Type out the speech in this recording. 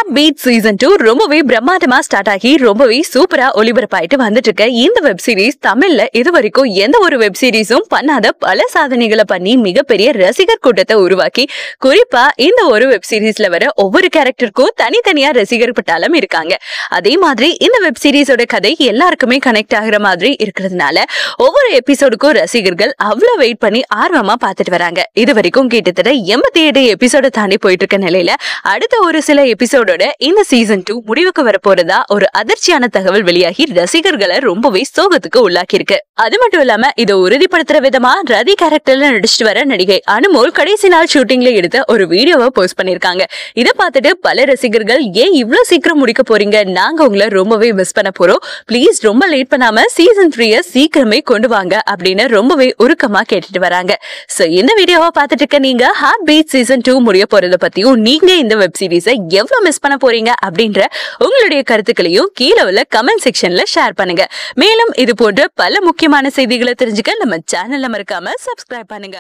Heart beat season 2 ரொம்பவே பிரம்மாண்டமா start ஆகி ரொம்பவே சூப்பரா ஒளிபரப்பாயிட்டு வந்துட்டு இருக்க இந்த வெப் சீரிஸ் தமிழ்ல இது வரைக்கும் எந்த ஒரு வெப் சீரிஸும் பண்ணாத பல சாதனைகளை பண்ணி மிகப்பெரிய ரசிகர் கூட்டத்தை உருவாக்கி குறிப்பா இந்த ஒரு வெப் சீரிஸ்ல வர ஒவ்வொரு கேரக்டருக்கும் தனித்தனியா ரசிகர் பட்டாளம் இருக்காங்க. அதே மாதிரி இந்த வெப் சீரிஸோட கதை எல்லாருக்குமே கனெக்ட் ஆகுற மாதிரி இருக்கிறதுனால ஒவ்வொரு எபிசோடுக்கும் ரசிகர்கள் அவ்வளவு வெயிட் பண்ணி ஆர்வமா பார்த்துட்டு வராங்க. இது வரைக்கும் கிட்டத்தட்ட 88 எபிசோட தாண்டி போயிட்டு இருக்க நிலையில அடுத்த ஒரு சில எபிசோடோட இந்த சீசன் 2 முடிவுக்கு வரப்போறதா ஒரு அதிர்ச்சியான தகவல் வெளியாகி ரசிகர்களை ரொம்பவே சோகத்துக்கு உள்ளாக்கி இருக்கு. அது மட்டும் இல்லாம இதை உறுதிப்படுத்துற விதமா ரதி கேரக்டர்ல நடிச்சிட்டு வர நடிகை அனுமோல் கடைசி நாள் ஷூட்டிங்ல எடுத்த ஒரு வீடியோவை போஸ்ட் பண்ணிருக்காங்க. இதை பார்த்துட்டு பல ரசிகர்கள் ஏன் இவ்வளவு சீக்கிரம் முடிக்க போறீங்க, நாங்க உங்களை ரொம்பவே மிஸ் பண்ண போறோம், பிளீஸ் ரொம்ப லேட் பண்ணாம சீசன் 3 சீக்கிரமே கொண்டு வாங்க அப்படின்னு ரொம்பவே உருக்கமா கேட்டுட்டு வராங்க. சோ இந்த வீடியோவை பார்த்துட்டு இருக்க நீங்க ஹார்ட் பீட் சீசன் 2 முடிய போறத பத்தியும் நீங்க இந்த வெப் சீரிஸை எவ்வளவு மிஸ் பண்ண போறீங்க அப்படின்ற உங்களுடைய கருத்துக்களையும் கீழே உள்ள கமெண்ட் செக்ஷன்ல ஷேர் பண்ணுங்க. மேலும் இது போன்ற பல முக்கியமான செய்திகளை தெரிஞ்சுக்க நம்ம சேனல்ல மறக்காம சப்ஸ்கிரைப் பண்ணுங்க.